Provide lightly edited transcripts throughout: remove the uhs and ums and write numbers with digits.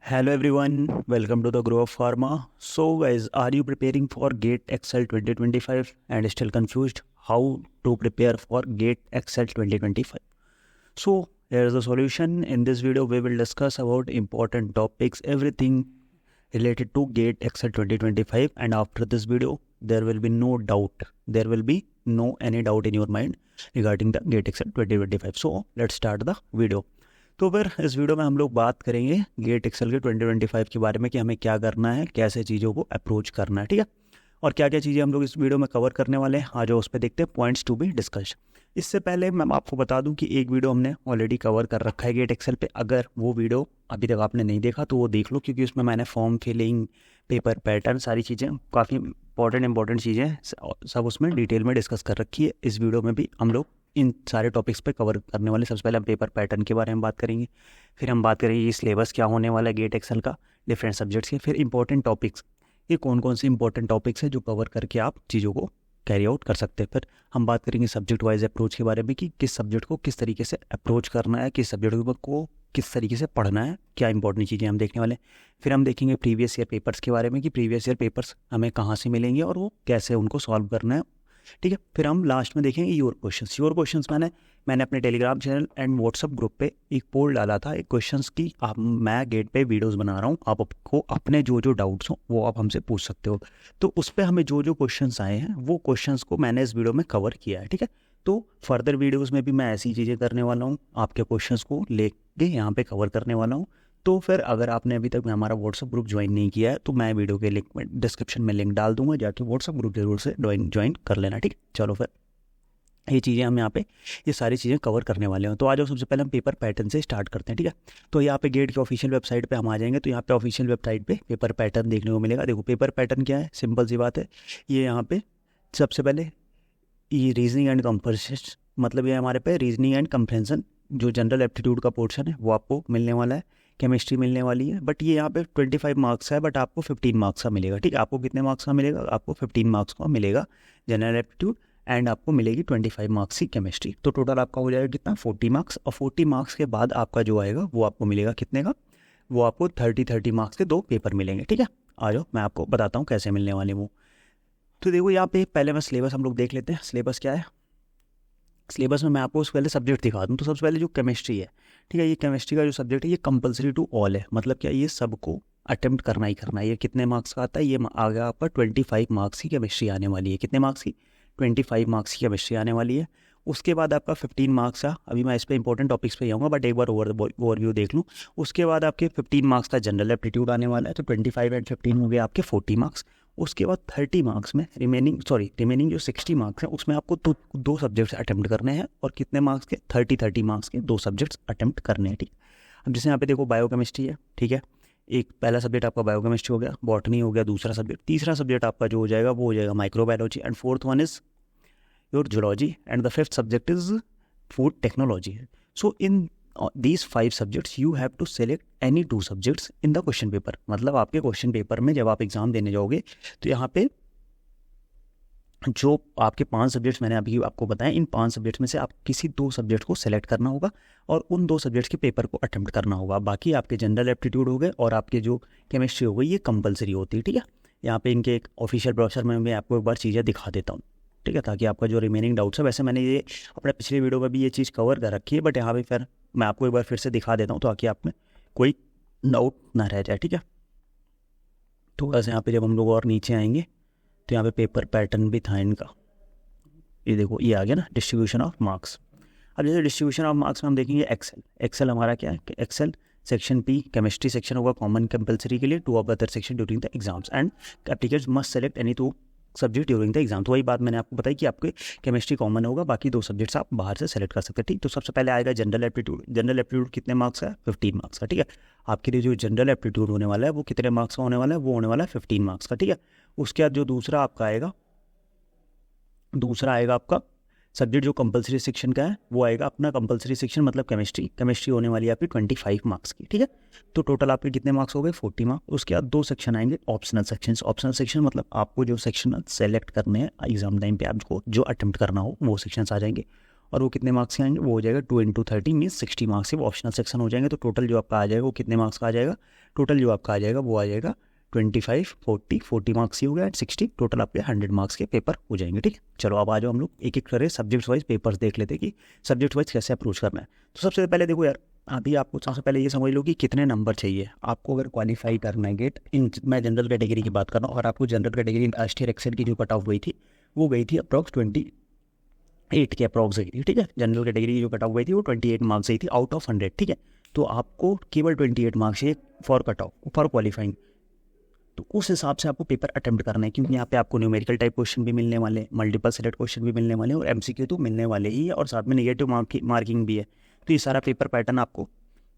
Hello everyone, welcome to the Grow of Pharma. So guys, are you preparing for GATE Excel 2025 and still confused how to prepare for GATE Excel 2025? So here's the solution. In this video, we will discuss about important topics, everything related to GATE Excel 2025, and after this video, there will be no doubt. There will be no any doubt in your mind regarding the GATE Excel 2025. So let's start the video. तो फिर इस video में हम लोग बात करेंगे gate Excel के 2025 के बारे में कि हमें क्या करना है, कैसे चीज़ों को अप्रोच करना है, ठीक है, और क्या क्या चीज़ें हम लोग इस वीडियो में कवर करने वाले हैं। आज उस पर देखते हैं पॉइंट्स टू बी डिस्कस। इससे पहले मैं आपको बता दूं कि एक वीडियो हमने ऑलरेडी कवर कर रखा है गेट एक्सेल पे। अगर वो वीडियो अभी तक आपने नहीं देखा तो वो देख लो, क्योंकि उसमें मैंने फॉर्म फिलिंग, पेपर पैटर्न, सारी चीज़ें, काफ़ी इंपॉर्टेंट चीज़ें सब उसमें डिटेल में डिस्कस कर रखी है। इस वीडियो में भी हम लोग इन सारे टॉपिक्स पे कवर करने वाले। सबसे पहले हम पेपर पैटर्न के बारे में बात करेंगे, फिर हम बात करेंगे ये सिलेबस क्या होने वाला है गेट एक्सेल का, डिफरेंट सब्जेक्ट्स के, फिर इंपॉर्टेंट टॉपिक्स, ये कौन कौन से इंपॉर्टेंट टॉपिक्स हैं जो कवर करके आप चीज़ों को कैरी आउट कर सकते हैं। फिर हम बात करेंगे सब्जेक्ट वाइज अप्रोच के बारे में कि किस सब्जेक्ट को किस तरीके से अप्रोच करना है, किस सब्जेक्ट को किस तरीके से पढ़ना है, क्या इंपॉर्टेंट चीज़ें हम देखने वाले हैं। फिर हम देखेंगे प्रीवियस ईयर पेपर्स के बारे में कि प्रीवियस ईयर पेपर्स हमें कहाँ से मिलेंगे और वो कैसे उनको सॉल्व करना है, ठीक है। फिर हम लास्ट में देखेंगे योर क्वेश्चंस। मैंने अपने Telegram channel and WhatsApp group पे एक पोल डाला था, एक क्वेश्चंस की। मैं गेट पे वीडियोस बना रहा हूँ, आपको अपने जो डाउट्स हो वो आप हमसे पूछ सकते हो। तो उस पर हमें जो क्वेश्चंस आए हैं वो क्वेश्चंस को मैंने इस वीडियो में कवर किया है, ठीक है। तो फर्दर वीडियोज़ में भी मैं ऐसी चीज़ें करने वाला हूँ, आपके क्वेश्चंस को लेके यहाँ पर कवर करने वाला हूँ। तो फिर अगर आपने अभी तक हमारा व्हाट्सअप ग्रुप ज्वाइन नहीं किया है तो मैं वीडियो के लिंक में डिस्क्रिप्शन में लिंक डाल दूंगा, जाके व्हाट्सअप ग्रुप जरूर से ज्वाइन कर लेना, ठीक। चलो फिर ये चीज़ें हम यहाँ पे ये सारी चीज़ें कवर करने वाले हैं। तो आज सबसे पहले हम पेपर पैटर्न से स्टार्ट करते हैं, ठीक है। तो यहाँ पे गेट की ऑफिशियल वेबसाइट पे हम आ जाएंगे। तो यहाँ पे ऑफिशियल वेबसाइट पे पेपर पैटर्न देखने को मिलेगा। देखो पेपर पैटर्न क्या है, सिंपल सी बात है। ये यहाँ पे सबसे पहले ये रीजनिंग एंड कॉम्प्रिहेंशन, मतलब ये हमारे पे रीजनिंग एंड कॉम्प्रिहेंशन जो जनरल एप्टीट्यूड का पोर्शन है वो आपको मिलने वाला है। केमिस्ट्री मिलने वाली है, बट ये यहाँ पे 25 मार्क्स है, बट आपको 15 मार्क्स का मिलेगा, ठीक है। आपको कितने मार्क्स का मिलेगा? आपको 15 मार्क्स का मिलेगा जनरल एप्टीट्यूड, एंड आपको मिलेगी 25 मार्क्स की केमिस्ट्री। तो टोटल आपका हो जाएगा कितना? 40 मार्क्स। और 40 मार्क्स के बाद आपका जो आएगा वो आपको मिलेगा कितने का? वो आपको 30 मार्क्स के 2 पेपर मिलेंगे, ठीक है। आ जाओ मैं आपको बताता हूँ कैसे मिलने वाले वो। तो देखो यहाँ पे पहले मैं सिलेबस हम लोग देख लेते हैं। सिलेबस क्या है? सिलेबस में मैं आपको उससे पहले सब्जेक्ट दिखा दूँ। तो सबसे पहले जो केमिस्ट्री है, ठीक है, ये केमिस्ट्री का जो सब्जेक्ट है ये कंपलसरी टू ऑल है। मतलब क्या, ये सबको अटेम्प्ट करना ही करना है। ये कितने मार्क्स का आता है? ये आ गया आपका 25 मार्क्स की केमिस्ट्री आने वाली है। कितने मार्क्स की? 25 मार्क्स की केमिस्ट्री आने वाली है। उसके बाद आपका 15 मार्क्स का, अभी मैं इस पर इंपॉर्टेंट टॉपिक्स पे आऊँगा, बट एक बार ओवरव्यू देख लूँ। उसके बाद आपके 15 मार्क्स का जनरल एप्टीट्यूड आने वाला है। तो 25 एंड 15 हो गए आपके 40 मार्क्स। उसके बाद 30 मार्क्स में रिमेनिंग जो 60 मार्क्स हैं उसमें आपको दो सब्जेक्ट्स अटेम्प्ट करने हैं। और कितने मार्क्स के? 30 मार्क्स के 2 सब्जेक्ट्स अटेम्प्ट करने हैं, ठीक। अब जैसे यहाँ पे देखो बायोकेमिस्ट्री है, ठीक है। एक पहला सब्जेक्ट आपका बायोकेमिस्ट्री हो गया, बॉटनी हो गया दूसरा सब्जेक्ट। तीसरा सब्जेक्ट आपका जो हो जाएगा वो हो जाएगा microbiology, and fourth one is your zoology, and the fifth subject is food technology. So in these 5 subjects you have to select any 2 subjects in the question paper। मतलब आपके क्वेश्चन पेपर में जब आप एग्जाम देने जाओगे तो यहाँ पे जो आपके 5 सब्जेक्ट्स मैंने अभी आपको बताया, इन 5 सब्जेक्ट्स में से आप किसी 2 सब्जेक्ट को सेलेक्ट करना होगा और उन 2 सब्जेक्ट्स के पेपर को अटेम्प्ट करना होगा। बाकी आपके जनरल एप्टीट्यूड हो गए और आपके जो केमिस्ट्री हो गई ये कंपलसरी होती है, ठीक है। यहाँ पे इनके एक ऑफिशियल ब्रोशर में मैं आपको एक बार चीज़ें दिखा देता हूँ, ठीक है, ताकि आपका जो रिमेनिंग डाउट्स है, वैसे मैंने ये अपने पिछले वीडियो में भी ये चीज़ कवर कर रखी है, बट यहाँ पे फिर मैं आपको एक बार फिर से दिखा देता हूँ ताकि आप में कोई डाउट ना रह जाए, ठीक है। थोड़ा सा यहाँ पे जब हम लोग और नीचे आएंगे तो यहाँ पे पेपर पैटर्न भी था इनका। ये देखो ये आ गया ना, डिस्ट्रीब्यूशन ऑफ मार्क्स। अब जैसे डिस्ट्रीब्यूशन ऑफ मार्क्स में हम देखेंगे एक्सेल हमारा क्या है? Excel section P chemistry section होगा कॉमन कंपलसरी के लिए, 2 of the other section during the exams, and applicants must select any 2 subject during the exam. तो वही बात मैंने आपको बताई कि आपके केमिस्ट्री कॉमन होगा, बाकी 2 सब्जेक्ट्स आप बाहर से सेलेक्ट कर सकते हैं, ठीक। तो सबसे पहले आएगा जनरल एप्टीट्यूड। जनरल एप्टीट्यूड कितने मार्क्स का है? 15 मार्क्स का, ठीक है। आपके लिए जो जनरल एप्टीट्यूड होने वाला है वो कितने मार्क्स का होने वाला है? वो होने वाला है 15 मार्क्स का, ठीक है। उसके बाद जो दूसरा आएगा आपका सब्जेक्ट जो कंपलसरी सेक्शन का है वो आएगा अपना कंपलसरी सेक्शन, मतलब केमिस्ट्री होने वाली है आपकी 25 मार्क्स की, ठीक है। तो टोटल आपके कितने मार्क्स हो गए? 40 मार्क्स। उसके बाद 2 सेक्शन आएंगे ऑप्शनल सेक्शन मतलब आपको जो सेक्शन सेलेक्ट करने हैं एग्जाम टाइम पे आपको जो अटेम्प्ट करना हो वो सेक्शंस आ जाएंगे। और वो कितने मार्क्स के आएंगे, वो हो जाएगा 2 × 30 मीन्स 60 मार्क्स से वो ऑप्शनल सेक्शन हो जाएंगे। तो टोटल जो आपका आ जाएगा वो कितने मार्क्स का आ जाएगा, टोटल जो आपका आ जाएगा वो आ जाएगा 25, 40 मार्क्स ही हो गया एंड 60, टोटल आपके 100 मार्क्स के पेपर हो जाएंगे। ठीक है, चलो अब आ जाओ हम लोग एक एक करें सब्जेक्ट वाइज पेपर्स देख लेते कि सब्जेक्ट वाइज कैसे अप्रोच करना है। तो सबसे पहले देखो यार, अभी आपको सबसे पहले ये समझ लो कि कितने नंबर चाहिए आपको अगर क्वालिफाई करना है गेट इन। मैं जनरल कैटेगरी की बात कर रहा हूँ, और आपको general category last year excel की जो कट ऑफ गई थी वो गई थी अप्रॉक्स 28 के अप्रॉक्स गई थी। ठीक है, जनरल कैटेगरी की जो कट ऑफ गई थी वो 28 मार्क्स गई थी आउट ऑफ 100। ठीक है, तो आपको केवल 28 मार्क्स चाहिए for cut off, for qualifying. तो उस हिसाब से आपको पेपर अटेम्प्ट करना है, क्योंकि यहाँ पे आपको न्यूमेरिकल टाइप क्वेश्चन भी मिलने वाले, मल्टीपल सेलेक्ट क्वेश्चन भी मिलने वाले और एमसीक्यू तो मिलने वाले ही है, और साथ में नेगेटिव मार्किंग भी है। तो ये सारा पेपर पैटर्न आपको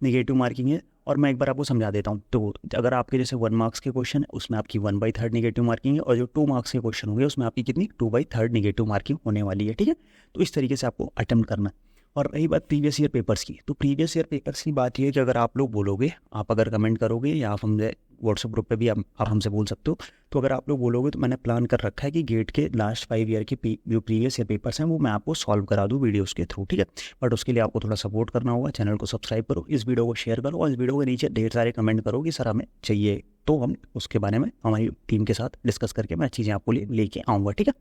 नेगेटिव मार्किंग है। और मैं एक बार आपको समझा देता हूँ। तो अगर आपके जैसे 1 मार्क्स के क्वेश्चन है उसमें आपकी 1/3 नेगेटिव मार्किंग है, और जो 2 मार्क्स के क्वेश्चन होंगे उसमें आपकी कितनी 2/3 नेगेटिव मार्किंग होने वाली है। ठीक है, तो इस तरीके से आपको अटेम्प्ट करना है। और रही बात प्रीवियस ईयर पेपर्स की, तो प्रीवियस ईयर पेपर्स की बात ये है कि अगर आप लोग बोलोगे, आप अगर कमेंट करोगे या आप हमसे व्हाट्सएप ग्रुप पे भी आप हमसे बोल सकते हो, तो अगर आप लोग बोलोगे तो मैंने प्लान कर रखा है कि गेट के लास्ट 5 ईयर के जो प्रीवियस ईयर पेपर्स हैं वो मैं आपको सॉल्व करा दूँ वीडियोस के थ्रू। ठीक है, बट उसके लिए आपको थोड़ा सपोर्ट करना होगा, चैनल को सब्सक्राइब करो, इस वीडियो को शेयर करो और इस वीडियो के नीचे ढेर सारे कमेंट करो कि सर हमें चाहिए, तो हम उसके बारे में हमारी टीम के साथ डिस्कस करके मैं चीज़ें आपको लेके आऊँगा। ठीक है,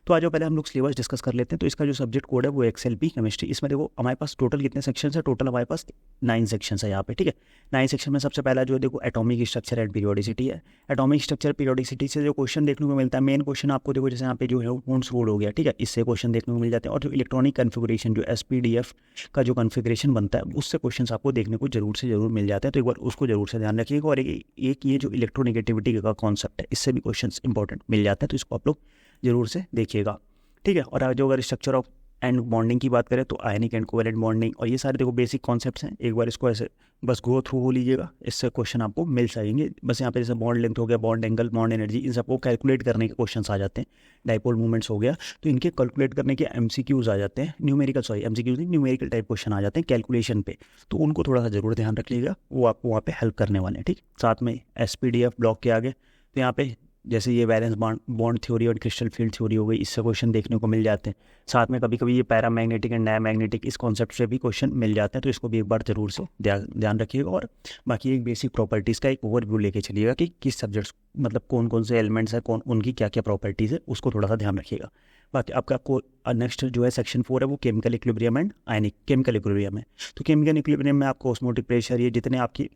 तो आज पहले हम लोग सिलेबस डिस्कस कर लेते हैं। तो इसका जो सब्जेक्ट कोड है वो XLP केमिस्ट्री। इसमें देखो हमारे पास टोटल कितने सेक्शन है, टोटल हमारे पास 9 सेक्शन है यहाँ पे। ठीक है, 9 सेक्शन में सबसे पहला जो है देखो एटॉमिक स्ट्रक्चर एंड पीरियोडिसिटी है। एटॉमिक स्ट्रक्चर पीरियोडिसिटी से जो क्वेश्चन देखने को मिलता है, मेन क्वेश्चन आपको देखो जैसे यहाँ पे जो है वुंड्स रूल हो गया। ठीक है, इससे क्वेश्चन देखने को मिल जाते हैं। और जो इलेक्ट्रॉनिक कन्फिगरेशन जो SPDF का जो कन्फिगरेशन बनता है उससे क्वेश्चन आपको देखने को जरूर से जरूर मिल जाते हैं। तो एक बार उसको जरूर से ध्यान रखिएगा। और एक ये जो इलेक्ट्रोनेगेटिविटी का कॉन्सेप्ट है इससे भी क्वेश्चन इंपॉर्टेंट मिल जाते हैं, तो इसको आप लोग जरूर से देखिएगा। ठीक है, और जो अगर स्ट्रक्चर ऑफ एंड बॉन्डिंग की बात करें तो आयनिक एंड कोवेलेंट बॉन्डिंग और ये सारे देखो बेसिक कॉन्सेप्ट्स हैं। एक बार इसको ऐसे बस गो थ्रू हो लीजिएगा, इससे क्वेश्चन आपको मिल जाएंगे। बस यहाँ पे जैसे बॉन्ड लेंथ हो गया, बॉन्ड एंगल, बॉन्ड एनर्जी, इन सबको कैलकुलेट करने के क्वेश्चन आ जाते हैं। डाइपोल मूवमेंट्स हो गया, तो इनके कैलकुलेट करने के MCQs आ जाते हैं। MCQs नहीं, न्यूमेरिकल टाइप क्वेश्चन आ जाते हैं कैलकुलेशन पे, तो उनको थोड़ा सा जरूर ध्यान रख लीजिएगा, वो आपको वहाँ पे हेल्प करने वाले हैं। ठीक, साथ में SPDF ब्लॉक के आगे तो यहाँ पे जैसे ये वैलेंस बॉन्ड थ्योरी और क्रिस्टल फील्ड थ्योरी हो गई, इससे क्वेश्चन देखने को मिल जाते हैं। साथ में कभी कभी ये पैरामैग्नेटिक एंड डायमैग्नेटिक इस कॉन्सेप्ट से भी क्वेश्चन मिल जाते हैं, तो इसको भी एक बार जरूर से ध्यान रखिएगा। और बाकी एक बेसिक प्रॉपर्टीज़ का एक ओवरव्यू लेके चलिएगा कि किस सब्जेक्ट्स मतलब कौन कौन से एलिमेंट्स हैं, कौन उनकी क्या क्या प्रॉपर्टीज़ है, उसको थोड़ा सा ध्यान रखिएगा। बाकी आपको नेक्स्ट जो है सेक्शन 4 है वो chemical equilibrium and ionic chemical equilibrium है। तो केमिकल इक्विलिब्रियम में आपको ऑस्मोटिक प्रेशर, ये जितने आपकी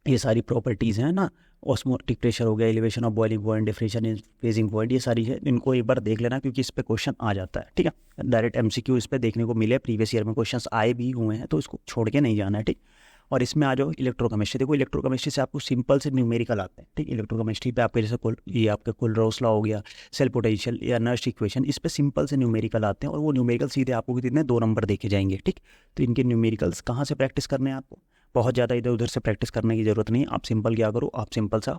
ये सारी प्रॉपर्टीज़ हैं ना, ऑस्मोटिक प्रेशर हो गया, elevation of boiling point, deflation in freezing point, ये सारी है, इनको एक बार देख लेना क्योंकि इस पे क्वेश्चन आ जाता है। ठीक है, डायरेक्ट MCQ इस पे देखने को मिले, प्रीवियस ईयर में क्वेश्चंस आए भी हुए हैं, तो इसको छोड़ के नहीं जाना है। ठीक, और इसमें आ जाओ इलेक्ट्रोकेमिस्ट्री। देखो इलेक्ट्रोकेमिस्ट्री से आपको सिंपल से न्यूमेरिकल आते हैं। ठीक, इलेक्ट्रोकेमिस्ट्री पे आपके जैसे ये आपका कुलरॉस लॉ हो गया, सेल पोटेंशियल या नर्स्ट इक्वेशन, इस पे सिंपल से न्यूमेरिकल आते हैं और वो न्यूमेरिकल सीधे आपको कितने 2 नंबर देखे जाएंगे। ठीक, तो इनके न्यूमेरिकल्स कहाँ से प्रैक्टिस करने हैं आपको, बहुत ज़्यादा इधर उधर से प्रैक्टिस करने की ज़रूरत नहीं है। आप सिंपल क्या करो, आप सिंपल सा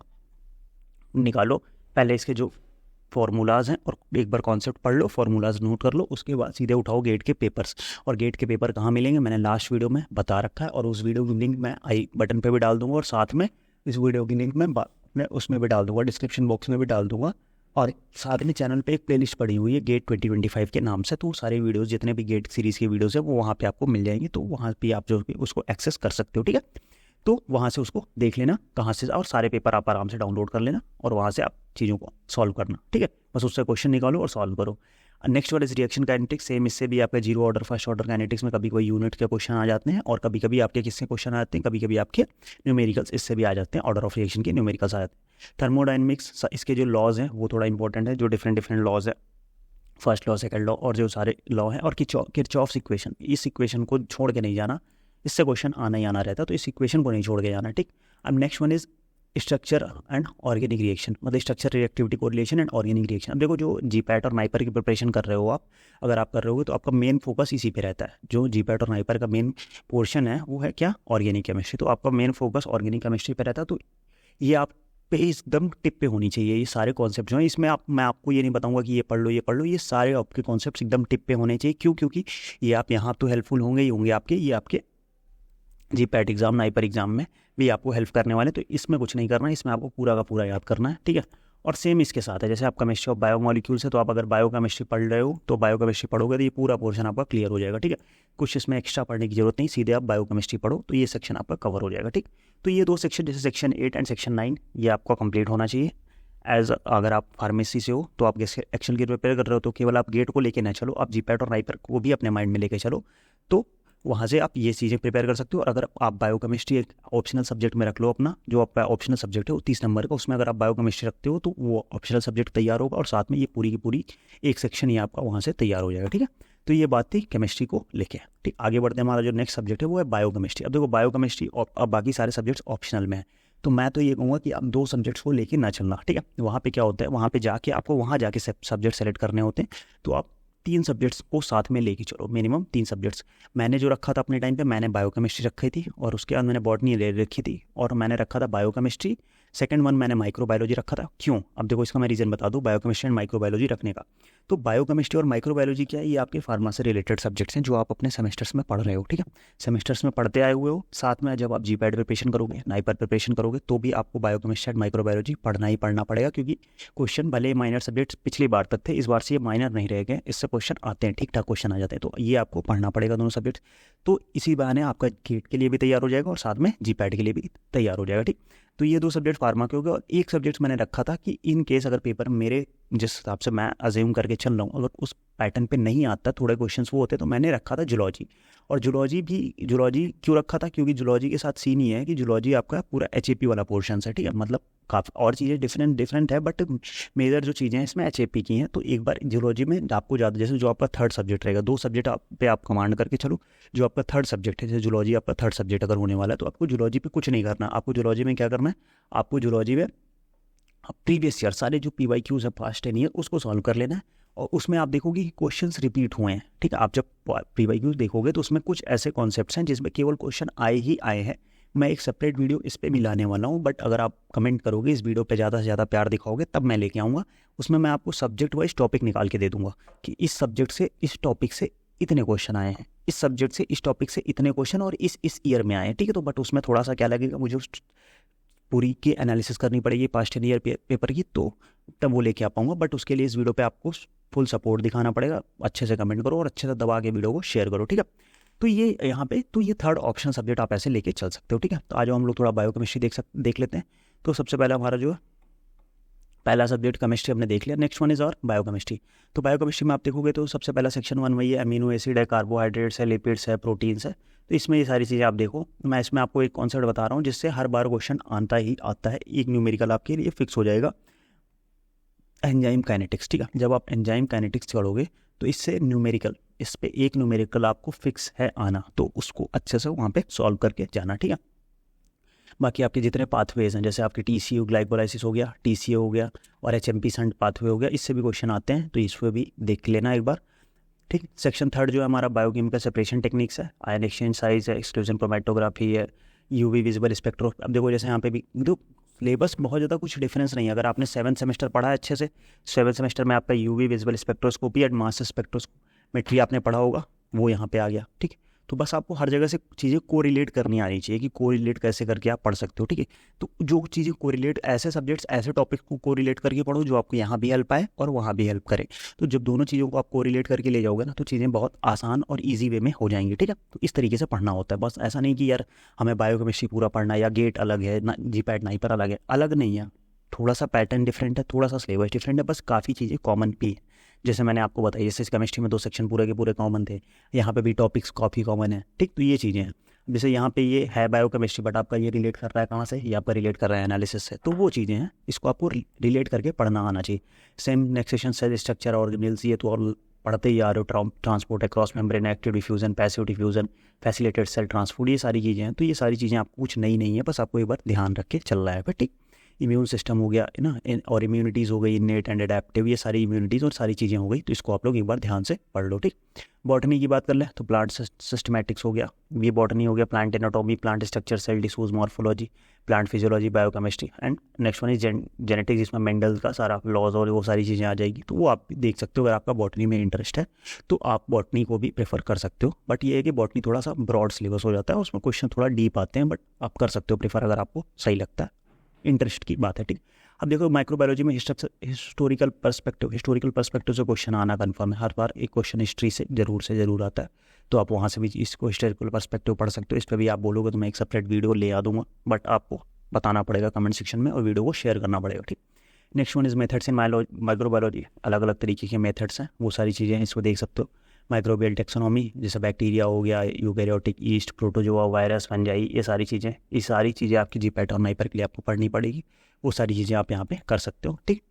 निकालो पहले इसके जो फॉर्मूलाज हैं और एक बार कॉन्सेप्ट पढ़ लो, फॉर्मूलाज नोट कर लो, उसके बाद सीधे उठाओ गेट के पेपर्स। और गेट के पेपर कहाँ मिलेंगे मैंने लास्ट वीडियो में बता रखा है, और उस वीडियो की लिंक मैं आई बटन पे भी डाल दूंगा और साथ में इस वीडियो की लिंक मैं उसमें भी डाल दूंगा, डिस्क्रिप्शन बॉक्स में भी डाल दूंगा। और साथ में चैनल पे एक प्लेलिस्ट पड़ी हुई है गेट 2025 के नाम से, तो सारे वीडियोस जितने भी गेट सीरीज़ के वीडियोस है वो वहाँ पे आपको मिल जाएंगे, तो वहाँ पे आप जो उसको एक्सेस कर सकते हो। ठीक है, तो वहाँ से उसको देख लेना कहाँ से, और सारे पेपर आप आराम से डाउनलोड कर लेना और वहाँ से आप चीज़ों को सॉल्व करना। ठीक है, बस उससे क्वेश्चन निकालो और सॉल्व करो। नेक्स्ट वाला इज रिएक्शन काइनेटिक्स। सेम इससे भी आपका 0 ऑर्डर फर्स्ट ऑर्डर काइनेटिक्स में कभी कोई यूनिट के क्वेश्चन आ जाते हैं और कभी कभी आपके किससे क्वेश्चन आ जाते हैं, कभी कभी आपके न्यूमेरिकल्स इससे भी आ जाते हैं, ऑर्डर ऑफ रिएक्शन के न्यूमेरिकल्स आ जाते हैं। थर्मोडायनेमिक्स, इसके जो लॉज हैं वो थोड़ा इंपॉर्टेंट है, जो डिफरेंट लॉज है, फर्स्ट लॉ सेकंड लॉ और जो सारे लॉ हैं, और किरचॉफ्स इक्वेशन, इस इक्वेशन को छोड़ के नहीं जाना, इससे क्वेश्चन आना ही आना रहता है, तो इस इक्वेशन को नहीं छोड़ के जाना। ठीक, अब next one is structure and organic reaction, मतलब structure reactivity correlation and organic reaction. अब देखो जो जीपैट और नाइपर की प्रिपरेशन कर रहे हो आप, अगर आप कर रहे हो तो आपका मेन फोकस इसी पे रहता है। जो जीपैट और नाइपर का मेन पोर्शन है वो है क्या, ऑर्गेनिक केमिस्ट्री, तो आपका मेन फोकस ऑर्गेनिक केमिस्ट्री पे रहता है। तो ये आप पे एकदम टिप पे होनी चाहिए ये सारे कॉन्सेप्ट जो हैं। इसमें मैं आपको ये नहीं बताऊंगा कि ये पढ़ लो, ये सारे आपके कॉन्सेप्ट एकदम टिप पे होने चाहिए। क्यों, क्योंकि ये आप यहाँ तो हेल्पफुल होंगे ही होंगे आपके, ये आपके जीपैट एग्जाम, नाइपर एग्जाम में भी आपको हेल्प करने वाले, तो इसमें कुछ नहीं करना है, इसमें आपको पूरा का पूरा याद करना है। ठीक है, और सेम इसके साथ है, जैसे आप केमिस्ट्री ऑफ बायोमोलिक्यूल्स है तो आप अगर बायोकेमिस्ट्री पढ़ रहे हो तो बायोकेमिस्ट्री पढ़ोगे तो ये पूरा पोर्शन आपका क्लियर हो जाएगा, ठीक है। कुछ इसमें एक्स्ट्रा पढ़ने की जरूरत नहीं, सीधे आप बायोकेमिस्ट्री पढ़ो तो ये सेक्शन आपका कवर हो जाएगा, ठीक। तो ये 2 सेक्शन जैसे सेक्शन 8 एंड सेक्शन 9 ये आपका कंप्लीट होना चाहिए। अगर आप फार्मेसी से हो तो आप एक्सेल की प्रिपेयर कर रहे हो तो केवल आप गेट को लेके ना चलो, आप जीपैट और नाइपर को भी अपने माइंड में लेके चलो, तो वहाँ से आप ये चीज़ें प्रिपेयर कर सकते हो। और अगर आप बायोकेमिस्ट्री एक ऑप्शनल सब्जेक्ट में रख लो अपना, जो आपका ऑप्शनल सब्जेक्ट है वो 30 नंबर का, उसमें अगर आप बायोकेमिस्ट्री रखते हो तो वो ऑप्शनल सब्जेक्ट तैयार होगा और साथ में ये पूरी की पूरी एक सेक्शन ही आपका वहाँ से तैयार हो जाएगा, ठीक है। तो ये बात थी केमिस्ट्री को लेके, ठीक। आगे बढ़ते हैं, हमारा जो नेक्स्ट सब्जेक्ट है वो है बायोकेमिस्ट्री। अब देखो बायोकेमिस्ट्री अब बाकी सारे सब्जेक्ट्स ऑप्शनल में है, तो मैं तो ये कहूँगा कि आप 2 सब्जेक्ट्स को लेके ना चलना, ठीक है। वहाँ पे क्या होता है, वहाँ पे जाके आपको वहाँ जाके सब्जेक्ट सेलेक्ट करने होते हैं, तो आप 3 सब्जेक्ट्स को साथ में लेके चलो, मिनिमम 3 सब्जेक्ट्स। मैंने जो रखा था अपने टाइम पे, मैंने बायोकेमिस्ट्री रखी थी और उसके बाद मैंने बॉटनी ले रखी थी और मैंने रखा था बायोकेमिस्ट्री। सेकंड वन मैंने माइक्रोबायोलॉजी रखा था। क्यों? अब देखो इसका मैं रीज़न बता दूँ बायोकेमिस्ट्री एंड माइक्रोबायोलॉजी रखने का। तो बायोकेमिस्ट्री और माइक्रोबायोलॉजी क्या है, ये आपके फार्मा से रिलेटेड सब्जेक्ट्स हैं जो आप अपने सेमेस्टर्स में पढ़ रहे हो, ठीक है। सेमेस्टर्स में पढ़ते आए हुए हो, साथ में जब आप जीपैट प्रिपरेशन करोगे, नाइपर प्रिपरेशन करोगे, तो भी आपको बायोकेमिस्ट्री एंड माइक्रोबायोलॉजी पढ़ना ही पढ़ना पड़ेगा, क्योंकि क्वेश्चन भले माइनर सब्जेक्ट्स पिछली बार तक थे, इस बार से ये माइनर नहीं रह गए, इससे क्वेश्चन आते हैं, ठीक ठाक क्वेश्चन आ जाते हैं, तो ये आपको पढ़ना पड़ेगा दोनों सब्जेक्ट्स। तो इसी बहाने आपका गेट के लिए भी तैयार हो जाएगा और साथ में जीपैट के लिए भी तैयार हो जाएगा, ठीक। तो ये 2 सब्जेक्ट फार्मा के हो गए और एक सब्जेक्ट मैंने रखा था कि इन केस अगर पेपर मेरे जिस हिसाब से मैं अज्यूम करके चल रहा हूँ अगर उस पैटर्न पे नहीं आता, थोड़े क्वेश्चंस वो होते, तो मैंने रखा था जूलॉजी। और जूलॉजी क्यों रखा था, क्योंकि जूलॉजी के साथ सीन ही है कि जूलॉजी आपका पूरा HAP वाला पोर्शन है, ठीक है। मतलब काफ़ी और चीज़ें डिफरेंट है, बट मेजर जो चीज़ें हैं इसमें HAP की हैं। तो एक बार जूलॉजी में आपको ज़्यादा, जैसे जो आपका 3rd सब्जेक्ट रहेगा, 2 सब्जेक्ट पे आप कमांड करके चलो, जो आपका 3rd सब्जेक्ट है, जैसे जूलॉजी आपका 3rd सब्जेक्ट अगर होने वाला है तो आपको जूलॉजी पे कुछ नहीं करना। आपको जूलॉजी में क्या करना है, आपको जूलॉजी में प्रीवियस ईयर सारे जो PYQs है पास्ट 10 ईयर उसको सॉल्व कर लेना है। और उसमें आप देखोगे कि क्वेश्चंस रिपीट हुए हैं, ठीक है। आप जब PYQs देखोगे तो उसमें कुछ ऐसे कॉन्सेप्ट्स हैं जिसमें केवल क्वेश्चन आए ही आए हैं। मैं एक सेपरेट वीडियो इस पर भी लाने वाला हूँ, बट अगर आप कमेंट करोगे, इस वीडियो पे ज़्यादा से ज़्यादा प्यार दिखाओगे, तब मैं लेके आऊँगा। उसमें मैं आपको सब्जेक्ट वाइज टॉपिक निकाल के दे दूँगा कि इस सब्जेक्ट से, इस टॉपिक से इतने क्वेश्चन आए हैं, इस सब्जेक्ट से, इस टॉपिक से इतने क्वेश्चन और इस ईयर में आए हैं, ठीक है। तो बट उसमें थोड़ा सा क्या लगेगा, मुझे पूरी की एनालिसिस करनी पड़ेगी पास्ट 10 ईयर पेपर की, तो तब वो लेके आ पाऊँगा। बट उसके लिए इस वीडियो पे आपको फुल सपोर्ट दिखाना पड़ेगा, अच्छे से कमेंट करो और अच्छे से दबा के वीडियो को शेयर करो, ठीक है। तो ये यहाँ पे तो ये 3rd ऑप्शन सब्जेक्ट आप ऐसे लेके चल सकते हो, ठीक है। तो आज हम लोग थोड़ा बायोकेमिस्ट्री देख लेते हैं। तो सबसे पहले हमारा जो है पहला सब्जेक्ट केमिस्ट्री हमने देख लिया, नेक्स्ट वन इज और बायोकेमिस्ट्री। तो बायोकेमिस्ट्री में आप देखोगे तो सबसे पहला सेक्शन 1 वही है, अमीनो एसिड है, कार्बोहाइड्रेट्स है, लिपिड्स है, प्रोटीन्स है। तो इसमें ये सारी चीज़ें आप देखो, मैं इसमें आपको एक कॉन्सेप्ट बता रहा हूँ जिससे हर बार क्वेश्चन आता है, एक न्यूमेरिकल आपके लिए फिक्स हो जाएगा, एंजाइम काइनेटिक्स, ठीक है। जब आप एंजाइम काइनेटिक्स करोगे तो इससे न्यूमेरिकल, इस पे एक न्यूमेरिकल आपको फिक्स है आना, तो उसको अच्छे से वहाँ पे सॉल्व करके जाना, ठीक है। बाकी आपके जितने पाथवेज हैं, जैसे आपके TCU ग्लाइकोलाइसिस हो गया, TCA हो गया और HMP शंट पाथवे हो गया, इससे भी क्वेश्चन आते हैं, तो इसमें भी देख लेना एक बार, ठीक। सेक्शन 3rd जो है हमारा बायोकेमिकल सेपरेशन टेक्निक्स है, आयन एक्सचेंज साइज है, एक्सक्लूजन क्रोमेटोग्राफी है, UV विजिबल स्पेक्ट्रो। अब देखो जैसे यहाँ पे भी देखो सिलेबस बहुत ज़्यादा कुछ डिफरेंस नहीं है। अगर आपने 7th सेमेस्टर पढ़ा है अच्छे से, 7th सेमेस्टर में आपका UV visible spectroscopy and mass spectrometry आपने पढ़ा होगा, वो यहाँ पे आ गया, ठीक। तो बस आपको हर जगह से चीज़ें कोरिलेट करनी आनी चाहिए कि कोरिलेट कैसे करके आप पढ़ सकते हो, ठीक है। तो जो चीज़ें कोरिलेट, ऐसे सब्जेक्ट्स ऐसे टॉपिक को कोरिलेट करके पढ़ो जो आपको यहाँ भी हेल्प आए और वहाँ भी हेल्प करे। तो जब दोनों चीज़ों को आप कोरिलेट करके ले जाओगे ना, तो चीज़ें बहुत आसान और ईजी वे में हो जाएंगी, ठीक है। तो इस तरीके से पढ़ना होता है, बस ऐसा नहीं कि यार हमें बायोकेमिस्ट्री पूरा पढ़ना है या गेट अलग है ना, जीपैट नाइपर अलग है, अलग नहीं है। थोड़ा सा पैटर्न डिफरेंट है, थोड़ा सा सिलेबस डिफरेंट है, बस काफ़ी चीज़ें कॉमन भी है। जैसे मैंने आपको बताया, जैसे केमिस्ट्री में 2 सेक्शन पूरे के पूरे कॉमन थे, यहाँ पे भी टॉपिक्स काफ़ी कॉमन है, ठीक। तो ये चीज़ें हैं, जैसे यहाँ पे ये है बायोकेमिस्ट्री, बट आपका ये रिलेट कर रहा है कहाँ से, ये आपका रिलेट कर रहा है एनालिसिस से, तो वो चीज़ें हैं, इसको आपको रिलेट करके पढ़ना आना चाहिए। Same next section cell structure, organelles, ये तो और पढ़ते ही आ रहे हो, ट्रांसपोर्ट है, cross membrane, active diffusion, passive diffusion, facilitated cell transport, ये सारी चीज़ें हैं। तो ये सारी चीज़ें आपको कुछ नहीं है, बस आपको एक बार ध्यान रख के चल रहा है, ठीक। इम्यून सिस्टम हो गया ना, और इम्यूनिटीज़ हो गई, इन्नेट एंड एडेप्टिव, ये सारी इम्यूनिटीज़ और सारी चीज़ें हो गई, तो इसको आप लोग एक बार ध्यान से पढ़ लो, ठीक। बॉटनी की बात कर ले तो प्लांट सिस्टमैटिक्स हो गया, ये बॉटनी हो गया, plant anatomy, plant structure, cell tissues, morphology, plant physiology, biochemistry and next one is genetics, जिसमें मेंडल का सारा लॉज और वो सारी चीज़ें आ जाएगी। तो वो आप देख सकते हो, अगर आपका बॉटनी में इंटरेस्ट है तो आप बॉटनी को भी प्रेफर कर सकते हो। बट ये है कि बॉटनी थोड़ा सा ब्रॉड सिलेबस हो जाता है, उसमें क्वेश्चन थोड़ा डीप आते हैं, बट आप कर सकते हो प्रेफर अगर आपको सही लगता है, इंटरेस्ट की बात है, ठीक। अब देखो माइक्रोबायोलॉजी में हिस्टोरिकल पर्सपेक्टिव से क्वेश्चन आना कन्फर्म है, हर बार एक क्वेश्चन हिस्ट्री से ज़रूर आता है, तो आप वहाँ से भी इसको हिस्टोरिकल पर्सपेक्टिव पढ़ सकते हो। इस पर भी आप बोलोगे तो मैं एक सेपरेट वीडियो ले आ दूँगा, बट आपको बताना पड़ेगा कमेंट सेक्शन में और वीडियो को शेयर करना पड़ेगा, ठीक। Next one is methods in microbiology, अलग अलग तरीके के मेथड्स हैं, वो सारी चीज़ें इसको देख सकते हो। माइक्रोबियल टेक्सोनॉमी, जैसे बैक्टीरिया हो गया, eukaryotic, east, protozoa, virus, fungi, ये सारी चीज़ें आपकी जीपैट और नाइपर के लिए आपको पढ़नी पड़ेगी, वो सारी चीज़ें आप यहाँ पे कर सकते हो, ठीक।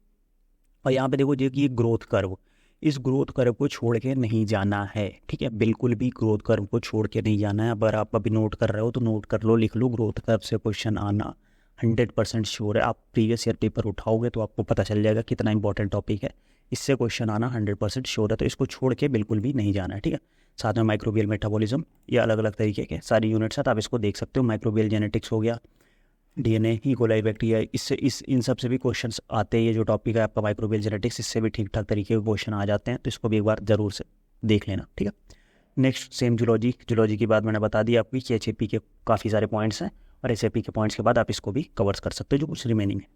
और यहाँ पे देखो ये ग्रोथ कर्व, इस ग्रोथ कर्व को छोड़ के नहीं जाना है, ठीक है, बिल्कुल भी ग्रोथ कर्व को छोड़ के नहीं जाना है। अगर आप अभी नोट कर रहे हो तो नोट कर लो, लिख लो, ग्रोथ कर्व से क्वेश्चन आना 100% श्योर है। आप प्रीवियस ईयर पेपर उठाओगे तो आपको पता चल जाएगा कितना इंपॉर्टेंट टॉपिक है, इससे क्वेश्चन आना 100% श्योर है, तो इसको छोड़ के बिल्कुल भी नहीं जाना है, ठीक है। साथ में माइक्रोबियल मेटाबॉलिज्म, ये अलग अलग तरीके के सारी यूनिट्स हैं, तो आप इसको देख सकते हो। माइक्रोबियल जेनेटिक्स हो गया, डीएनए, ई कोलाई बैक्टीरिया, इन सब से भी क्वेश्चंस आते हैं। ये जो टॉपिक है आपका माइक्रोबियल जेनेटिक्स, इससे भी ठीक ठाक तरीके के क्वेश्चन आ जाते हैं, तो इसको भी एक बार ज़रूर से देख लेना, ठीक है। नेक्स्ट सेम जूलॉजी की बात मैंने बता दी आपकी कि एचएपी के काफ़ी सारे पॉइंट्स हैं, और एचएपी के पॉइंट्स के बाद आप इसको भी कवर कर सकते हो जो कुछ रिमेनिंग है।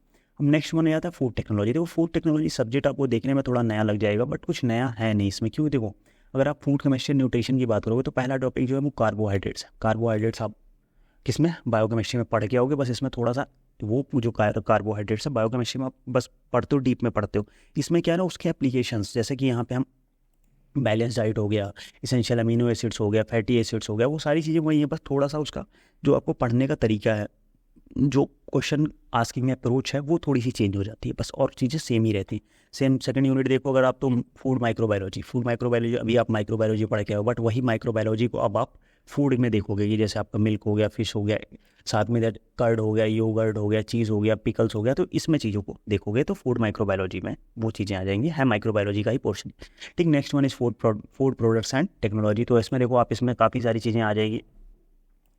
हम नेक्स्ट वन आता है फूड टेक्नोलॉजी। देखो फूड टेक्नोलॉजी सब्जेक्ट आपको देखने में थोड़ा नया लग जाएगा, बट कुछ नया है नहीं इसमें। क्यों? देखो अगर आप फूड केमिस्ट्री न्यूट्रिशन की बात करोगे तो पहला टॉपिक जो है वो कार्बोहाइड्रेट्स है। कार्बोहाइड्रेट्स आप किसमें, बायोकेमिस्ट्री में पढ़ के आओगे, बस इसमें थोड़ा सा वो जो कार्बोहाइड्रेट्स है बायोकेमिस्ट्री में आप बस पढ़ते हो, डीप में पढ़ते हो। इसमें क्या है ना, उसके एप्लीकेशंस, जैसे कि यहाँ पे हम बैलेंस डाइट हो गया, इसेंशियल अमीनो एसिड्स हो गया, फैटी एसिड्स हो गया, वो सारी चीज़ें वही है, बस थोड़ा सा उसका जो आपको पढ़ने का तरीका है, जो क्वेश्चन आस्किंग अप्रोच है, वो थोड़ी सी चेंज हो जाती है, बस और चीज़ें सेम ही रहती हैं। सेम सेकंड यूनिट देखो अगर आप, तो फूड माइक्रोबायोलॉजी अभी आप माइक्रोबायोलॉजी पढ़ के आओ, बट वही माइक्रोबायोलॉजी को अब आप फूड में देखोगे कि जैसे आपका मिल्क हो गया, फिश हो गया, साथ में दैट कर्ड हो गया, योगर्ट हो गया, चीज़ हो गया, पिकल्स हो गया, तो इसमें चीज़ों को देखोगे तो फूड माइक्रोबायोलॉजी में वो चीज़ें आ जाएंगी, है माइक्रोबायोलॉजी का ही पोर्शन, ठीक। Next one is food products and technology. तो इसमें देखो आप, इसमें काफ़ी सारी चीज़ें आ जाएगी,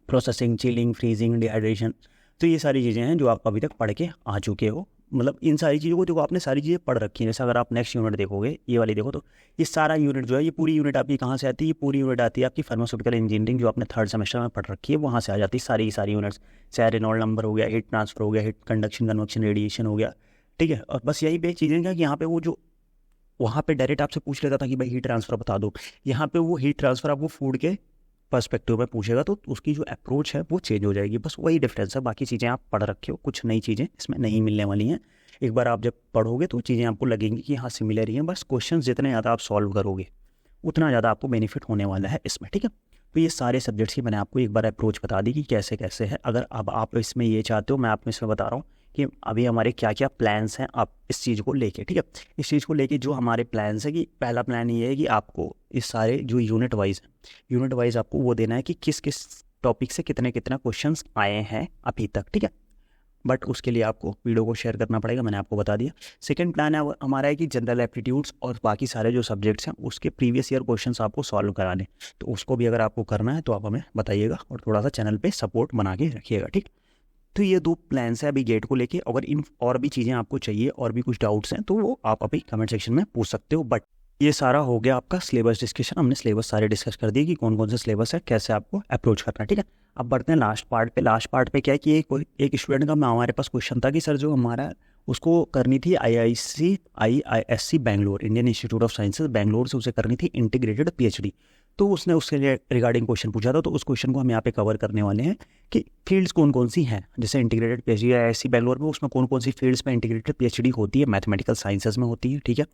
प्रोसेसिंग, चिलिंग, फ्रीजिंग, डिहाइड्रेशन, तो ये सारी चीज़ें हैं जो आप अभी तक पढ़ के आ चुके हो। मतलब इन सारी चीज़ों को देखो आपने सारी चीज़ें पढ़ रखी हैं। जैसे अगर आप नेक्स्ट यूनिट देखोगे, ये वाली देखो, तो ये सारा यूनिट जो है, ये पूरी यूनिट आपकी कहाँ से आती है? ये पूरी यूनिट आती है आपकी फार्मास्यूटिकल इंजीनियरिंग, जो आपने थर्ड सेमेस्टर में पढ़ रखी है, वहाँ से आ जाती है सारी की सारी यूनिट्स। चाहे रेनॉल्ड नंबर हो गया, हीट ट्रांसफर हो गया, हीट कंडक्शन, कन्वेक्शन, रेडिएशन हो गया, ठीक है। और बस यही बेस चीज़ें क्या कि यहाँ पे वो जो वहाँ पे डायरेक्ट आपसे पूछ लेता था कि भाई हीट ट्रांसफर बता दो, यहाँ पे वो हीट ट्रांसफर आपको फूड के पर्सपेक्टिव में पूछेगा, तो उसकी जो अप्रोच है वो चेंज हो जाएगी, बस वही डिफरेंस है। बाकी चीज़ें आप पढ़ रखे हो, कुछ नई चीज़ें इसमें नहीं मिलने वाली हैं। एक बार आप जब पढ़ोगे तो चीज़ें आपको लगेंगी कि हाँ सिमिलर ही हैं, बस क्वेश्चन जितने ज़्यादा आप सॉल्व करोगे उतना ज़्यादा आपको बेनिफिट होने वाला है इसमें, ठीक है। तो ये सारे सब्जेक्ट्स की मैंने आपको एक बार अप्रोच बता दी कि कैसे कैसे है। अगर अब आप इसमें ये चाहते हो, मैं आपको इसमें बता रहा हूँ कि अभी हमारे क्या क्या प्लान्स हैं आप इस चीज़ को लेके, ठीक है। इस चीज़ को लेके जो हमारे प्लान्स है कि पहला प्लान ये है कि आपको इस सारे जो यूनिट वाइज आपको वो देना है कि किस किस टॉपिक से कितने कितना क्वेश्चंस आए हैं अभी तक, ठीक है। बट उसके लिए आपको वीडियो को शेयर करना पड़ेगा, मैंने आपको बता दिया। सेकंड प्लान है हमारा है कि जनरल एप्टीट्यूड्स और बाकी सारे जो सब्जेक्ट्स हैं उसके प्रीवियस ईयर क्वेश्चंस आपको सॉल्व कराने, तो उसको भी अगर आपको करना है तो आप हमें बताइएगा और थोड़ा सा चैनल पे सपोर्ट बना के रखिएगा, ठीक। तो ये दो प्लान्स है अभी गेट को लेके। अगर इन और भी चीज़ें आपको चाहिए और भी कुछ डाउट्स हैं तो वो आप अभी कमेंट सेक्शन में पूछ सकते हो। बट ये सारा हो गया आपका सिलेबस डिस्कशन, हमने सिलेबस सारे डिस्कस कर दिए कि कौन कौन से सिलेबस है, कैसे आपको अप्रोच करना है, ठीक है। अब बढ़ते हैं लास्ट पार्ट पे क्या है कि एक स्टूडेंट का हमारे पास क्वेश्चन था कि सर जो हमारा उसको करनी थी IISc Bangalore, Indian institute of sciences Bangalore से उसे करनी थी इंटीग्रेटेड PhD। तो उसने उसके रिगार्डिंग क्वेश्चन पूछा था, तो उस क्वेश्चन को हम यहाँ पे कवर करने वाले हैं कि फील्ड्स कौन कौन सी हैं। जैसे इंटीग्रेटेड PhD IISc बेंगलोर में उसमें कौन कौन सी फील्ड्स में इंटीग्रेटेड PhD होती है, मैथमेटिकल साइंसेज में होती है, ठीक है।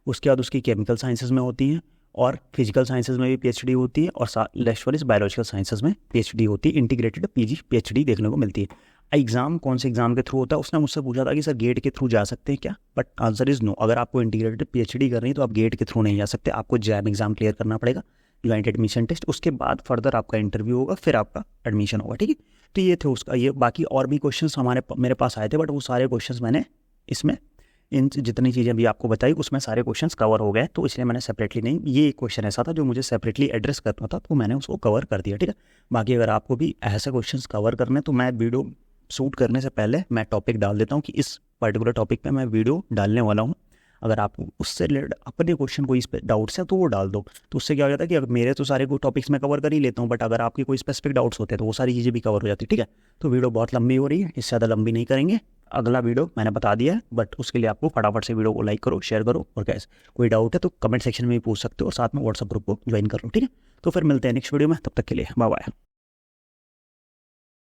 उसके बाद उसकी केमिकल साइंसेज में होती है और फिजिकल साइंसेज में भी PhD होती है, और लास्ट वाली बायोलॉजिकल साइंसेज में PhD होती है। इंटीग्रेटेड PhD देखने को मिलती है। एग्जाम कौन से एग्जाम के थ्रू होता है, उसने मुझसे पूछा था कि सर गेट के थ्रू जा सकते हैं क्या, बट आंसर इज़ नो। अगर आपको इंटीग्रेटेड PhD करनी है तो आप गेट के थ्रू नहीं जा सकते, आपको जैम एग्जाम क्लियर करना पड़ेगा, ज्वाइंट एडमिशन टेस्ट, उसके बाद फर्दर आपका इंटरव्यू होगा, फिर आपका एडमिशन होगा, ठीक है। तो ये थे उसका, ये बाकी और भी क्वेश्चंस मेरे पास आए थे, बट वो सारे क्वेश्चंस मैंने इसमें इन जितनी चीज़ें भी आपको बताई उसमें सारे क्वेश्चंस कवर हो गए, तो इसलिए मैंने सेपरेटली नहीं, ये एक क्वेश्चन ऐसा था जो मुझे सेपरेटली एड्रेस करना था तो मैंने उसको कवर कर दिया, ठीक है। बाकी अगर आपको भी ऐसे क्वेश्चंस कवर करने तो मैं वीडियो शूट करने से पहले मैं टॉपिक डाल देता हूँ कि इस पर्टिकुलर टॉपिक पे मैं वीडियो डालने वाला हूँ। अगर आपको उससे रिलेटेड अपने क्वेश्चन कोई इस पर डाउट्स हैं तो वो डाल दो, तो उससे क्या हो जाता है कि अगर मेरे तो सारे टॉपिक्स मैं कवर कर ही लेता हूँ, बट अगर आपकी कोई स्पेसिफिक डाउट्स होते हैं तो वो सारी चीज़ें भी कवर हो जाती है, ठीक है। तो वीडियो बहुत लंबी हो रही है, इससे ज़्यादा लंबी नहीं करेंगे। अगला वीडियो मैंने बता दिया है, बट उसके लिए आपको फटाफट से वीडियो को लाइक करो, शेयर करो, और गैस कोई डाउट है तो कमेंट सेक्शन में भी पूछ सकते हो और साथ में व्हाट्सअप ग्रुप को ज्वाइन कर लो, ठीक है। तो फिर मिलते हैं नेक्स्ट वीडियो में, तब तक के लिए बाय बाय।